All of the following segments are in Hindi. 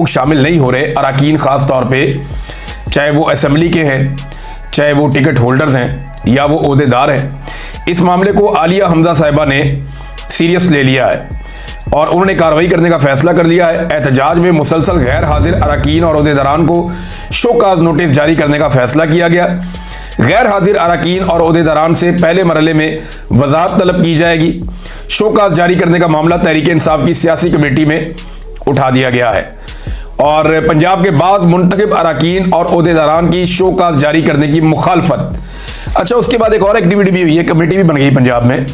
शामिल नहीं हो रहे अरकान, ख़ास तौर पे चाहे वो असेंबली के हैं, चाहे वो टिकट होल्डर्स हैं या वो ओहदेदार हैं। इस मामले को आलिया हमजा साहिबा ने सीरियस ले लिया है और उन्होंने कार्रवाई करने का फैसला कर लिया है। एहतजाज में मुसलसल गैर हाजिर अरकान और ओहदेदारान को शोकाज नोटिस जारी करने का फैसला किया गया। गैर हाजिर अरकान और ओहदेदारान से पहले मरहले में वजाहत तलब की जाएगी। शोकाज जारी करने का मामला तहरीक इंसाफ की सियासी कमेटी में उठा दिया गया है और पंजाब के बाद मुंतखब अरकान और ओहदेदारान की शोकाज जारी करने की मुखालफत। अच्छा, उसके बाद एक और एक्टिविटी भी हुई है, कमेटी भी बन गई पंजाब में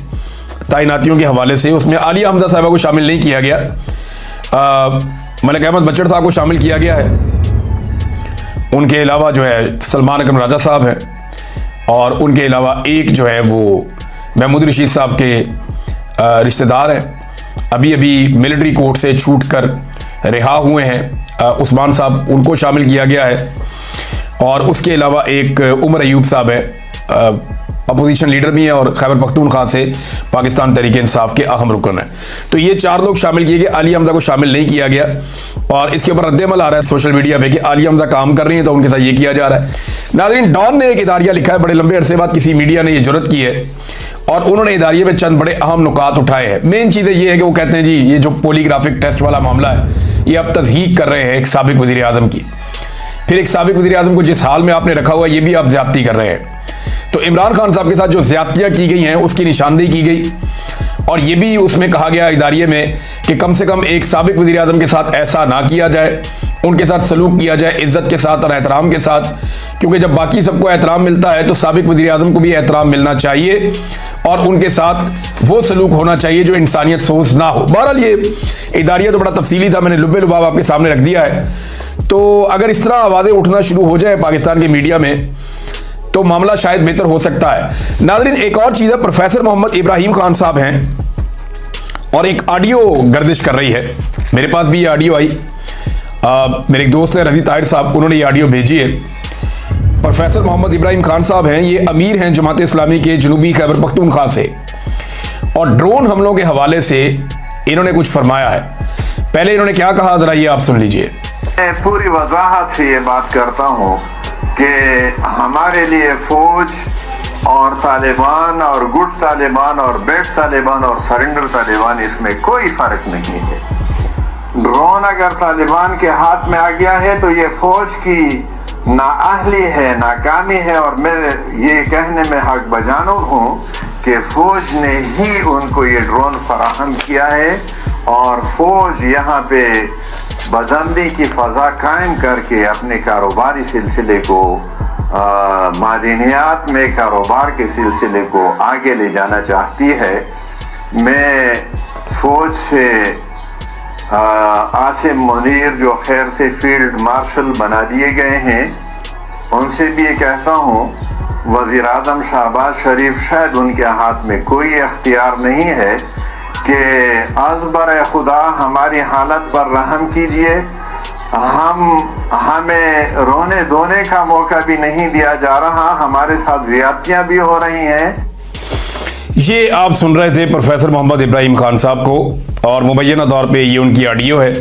तैनातियों के हवाले से। उसमें आलिया हमजा साहिबा को शामिल नहीं किया गया, मलिक अहमद बच्चड़ साहब को शामिल किया गया है। उनके अलावा जो है सलमान अकरम राजा साहब हैं और उनके अलावा एक जो है वो महमूद रशीद साहब के रिश्तेदार हैं, अभी अभी मिलिट्री कोर्ट से छूट कर रिहा हुए हैं, उस्मान साहब, उनको शामिल किया गया है। और उसके अलावा एक उमर अयूब साहब हैं, अपोजिशन लीडर भी हैं और खैबर पख्तूनख्वा से पाकिस्तान तहरीक इंसाफ के अहम रुकन हैं। तो ये 4 लोग शामिल किए गए, आलिया हमजा को शामिल नहीं किया गया और इसके ऊपर रद्दअमल आ रहा है सोशल मीडिया पे कि आलिया हमजा काम कर रही है तो उनके साथ ये किया जा रहा है। नाज़रीन, डॉन ने एक इदारिया लिखा है, बड़े लंबे अरसे बाद किसी मीडिया ने यह जुर्रत की है और उन्होंने इदारिये में चंद बड़े अहम नुकात उठाए हैं। मेन चीज़ें ये है कि वो कहते हैं जी ये जो पॉलीग्राफिक टेस्ट वाला मामला है ये अब तज़हीक कर रहे हैं एक साबिक वज़ीर आज़म की। फिर एक साबिक वज़ीर आज़म को जिस हाल में आपने रखा हुआ है ये भी आप ज़्यादती कर रहे हैं। तो इमरान खान साहब के साथ जो ज़्यादतियाँ की गई हैं उसकी निशानदेही की गई और ये भी उसमें कहा गया इदारिये में कि कम से कम एक साबिक वज़ीर आज़म के साथ ऐसा ना किया जाए, उनके साथ सलूक किया जाए इज़्ज़त के साथ और एहतराम के साथ, क्योंकि जब बाकी सबको एहतराम मिलता है तो साबिक वज़ीर आज़म को भी एहतराम मिलना चाहिए और उनके साथ वो सलूक होना चाहिए जो इंसानियत सोच ना हो। बहरहाल ये इदारिया तो बड़ा तफसीली था, मैंने लुब्बे लुबाब आपके सामने रख दिया है। तो अगर इस तरह आवाज़ें उठना शुरू हो जाए पाकिस्तान के मीडिया में तो मामला शायद बेहतर हो सकता है। नाज़रीन, एक और चीज़ है, प्रोफेसर मोहम्मद इब्राहिम खान साहब हैं और एक ऑडियो गर्दिश कर रही है, मेरे पास भी ये ऑडियो आई, मेरे एक दोस्त हैं रज़ी ताहिर साहब, उन्होंने ये ऑडियो भेजी है। प्रोफेसर मोहम्मद इब्राहिम खान साहब हैं, ये अमीर हैं जमात इस्लामी के जनूबी खैबर पख्तूनख्वा से और ड्रोन हमलों के हवाले से इन्होंने कुछ फरमाया है। पहले इन्होंने क्या कहा जरा ये आप सुन लीजिए। मैं पूरी वजाहत से ये बात करता हूँ कि हमारे लिए फौज और तालिबान और गुट तालिबान और बैड तालिबान और सरेंडर तालिबान इसमें कोई फर्क नहीं है। ड्रोन अगर तालिबान के हाथ में आ गया है तो ये फौज की नाअहली है, नाकामी है और मैं ये कहने में हक बजानूर हूँ कि फौज ने ही उनको ये ड्रोन फराहम किया है और फौज यहाँ पे बदंदी की फजा कायम करके अपने कारोबारी सिलसिले को मादनियात में कारोबार के सिलसिले को आगे ले जाना चाहती है। मैं फौज से आसिम मुनीर जो खैर से फील्ड मार्शल बना दिए गए हैं उनसे भी ये कहता हूँ वज़ीर आज़म शहबाज शरीफ शायद उनके हाथ में कोई अख्तियार नहीं है कि अज़बर खुदा हमारी हालत पर रहम कीजिए, हमें रोने धोने का मौका भी नहीं दिया जा रहा, हमारे साथ ज़्यादतियाँ भी हो रही हैं। ये आप सुन रहे थे प्रोफेसर मोहम्मद इब्राहिम खान साहब को और मुबैना तौर पे ये उनकी ऑडियो है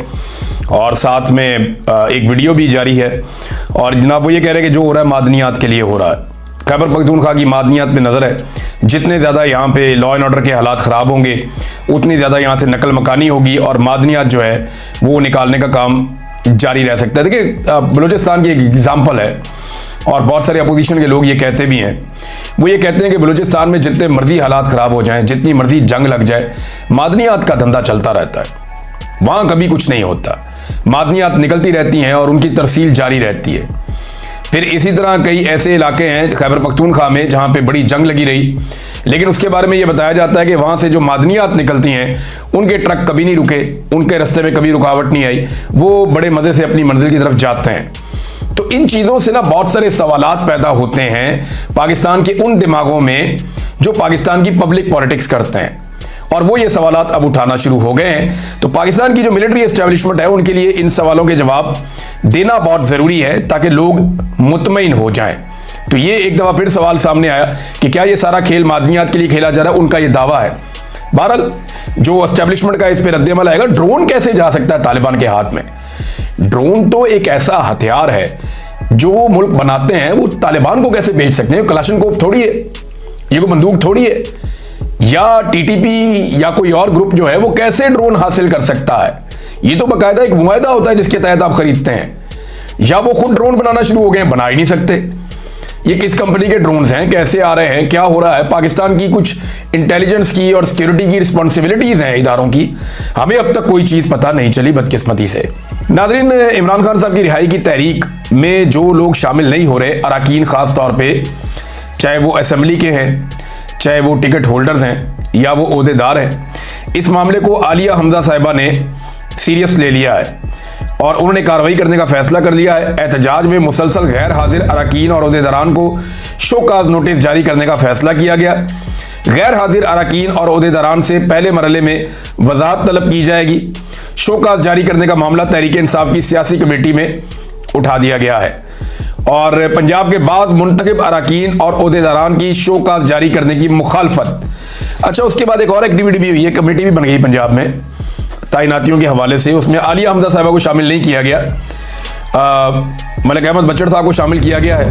और साथ में एक वीडियो भी जारी है और जनाब वो ये कह रहे हैं कि जो हो रहा है मादनियात के लिए हो रहा है। खैबर पख्तूनख्वा की मादनियात में नज़र है, जितने ज़्यादा यहाँ पे लॉ एंड ऑर्डर के हालात ख़राब होंगे उतनी ज़्यादा यहाँ से नकल मकानी होगी और मादनियात जो है वो निकालने का काम जारी रह सकता है। देखिए बलूचिस्तान की एक एग्ज़ाम्पल है और बहुत सारे अपोजिशन के लोग ये कहते भी हैं, वो ये कहते हैं कि बलूचिस्तान में जितने मर्जी हालात ख़राब हो जाएं, जितनी मर्जी जंग लग जाए, मादनियात का धंधा चलता रहता है, वहाँ कभी कुछ नहीं होता, मादनियात निकलती रहती हैं और उनकी तरसील जारी रहती है। फिर इसी तरह कई ऐसे इलाके हैं खैबर पख्तूनख्वा में जहाँ पे बड़ी जंग लगी रही, लेकिन उसके बारे में ये बताया जाता है कि वहाँ से जो मादनियात निकलती हैं उनके ट्रक कभी नहीं रुके, उनके रास्ते में कभी रुकावट नहीं आई, वो बड़े मज़े से अपनी मंजिल की तरफ जाते हैं। तो इन चीज़ों से ना बहुत सारे सवालात पैदा होते हैं पाकिस्तान के उन दिमागों में जो पाकिस्तान की पब्लिक पॉलिटिक्स करते हैं और वो ये सवालात अब उठाना शुरू हो गए हैं। तो पाकिस्तान की जो मिलिट्री एस्टेब्लिशमेंट है उनके लिए इन सवालों के जवाब देना बहुत ज़रूरी है ताकि लोग मुतमईन हो जाएं। तो ये एक दफ़ा फिर सवाल सामने आया कि क्या ये सारा खेल मादनियात के लिए खेला जा रहा है, उनका ये दावा है। बहरहाल जो एस्टेब्लिशमेंट का इस पर रद्दअमल आएगा, ड्रोन कैसे जा सकता है तालिबान के हाथ में, ड्रोन तो एक ऐसा हथियार है जो वो मुल्क बनाते हैं, वो तालिबान को कैसे बेच सकते हैं? कलाशनकोव थोड़ी है, ये कोई बंदूक थोड़ी है। या टीटीपी या कोई और ग्रुप जो है वो कैसे ड्रोन हासिल कर सकता है? ये तो बाकायदा एक मुआहदा होता है जिसके तहत आप खरीदते हैं। या वो खुद ड्रोन बनाना शुरू हो गए हैं, बना ही नहीं सकते। ये किस कंपनी के ड्रोन्स हैं, कैसे आ रहे हैं, क्या हो रहा है? पाकिस्तान की कुछ इंटेलिजेंस की और सिक्योरिटी की रिस्पॉन्सिबिलिटीज हैं इदारों की, हमें अब तक कोई चीज़ पता नहीं चली बदकिस्मती से। नाज़रीन, इमरान खान साहब की रिहाई की तहरीक में जो लोग शामिल नहीं हो रहे, अरकान ख़ास तौर पर, चाहे वो असम्बली के हैं, चाहे वो टिकट होल्डर्स हैं या वो ओहदेदार हैं, इस मामले को आलिया हमजा साहिबा ने सीरियस ले लिया है और उन्होंने कार्रवाई करने का फैसला कर लिया है। एहतजाज में मुसलसल गैर हाजिर अरकान और ओहदेदारान को शोकाज नोटिस जारी करने का फैसला किया गया। गैर हाजिर अरकान और ओहदेदारान से पहले मरहले में वजाहत तलब की जाएगी। शोकाज जारी करने का मामला तहरीक इंसाफ की सियासी कमेटी में उठा दिया गया है और पंजाब के बाद मुंतखब अरकान और ओहदेदारान की शोकाज जारी करने की मुखालफत। अच्छा, उसके बाद एक और एक्टिविटी भी हुई है, कमेटी भी बन गई पंजाब में तैनातियों के हवाले से। उसमें आलिया हमजा साहिबा को शामिल नहीं किया गया, मलिक अहमद बच्चर साहब को शामिल किया गया है।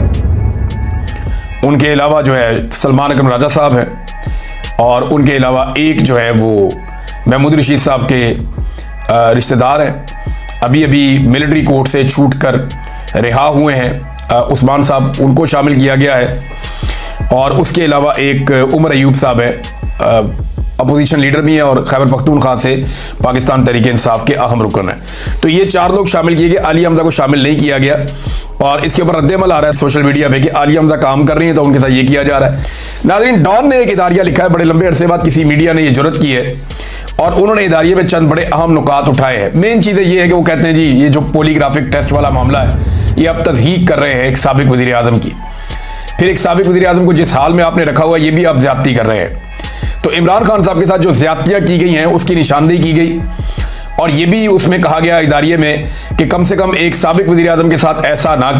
उनके अलावा जो है सलमान अकरम राजा साहब हैं और उनके अलावा एक जो है वो महमूद रशीद साहब के रिश्तेदार हैं, अभी अभी मिलिट्री कोर्ट से छूट कर रिहा हुए हैं, उस्मान साहब, उनको शामिल किया गया है। और उसके अलावा एक उमर अयूब साहब हैं, अपोजिशन लीडर भी हैं और खैबर पख्तूनख्वा से पाकिस्तान तहरीक इंसाफ के अहम रुकन हैं। तो ये 4 लोग शामिल किए गए, आलिया हमजा को शामिल नहीं किया गया और इसके ऊपर रद्दअमल आ रहा है सोशल मीडिया पे कि आलिया हमजा काम कर रही है तो उनके साथ ये किया जा रहा है। नाज़रीन, डॉन ने एक इदारिया लिखा है, बड़े लंबे अरसे बाद किसी मीडिया ने ये जुर्रत की है और उन्होंने इदारिये में चंद बड़े अहम नुकात उठाए हैं। मेन चीज़ें ये है कि वो कहते हैं जी ये जो पॉलीग्राफिक टेस्ट वाला मामला है ये अब तस्दीक कर रहे हैं एक साबिक वज़ीर आज़म की, फिर एक साबिक वज़ीर आज़म को जिस हाल में आपने रखा हुआ ये भी आप ज़्यादती कर रहे हैं। तो इमरान खान साहब के साथ जो ज़्यादतियाँ की गई हैं उसकी निशानदेही की गई और ये भी उसमें कहा गया इदारिये में कि कम से कम एक साबिक वज़ीर आज़म के साथ ऐसा ना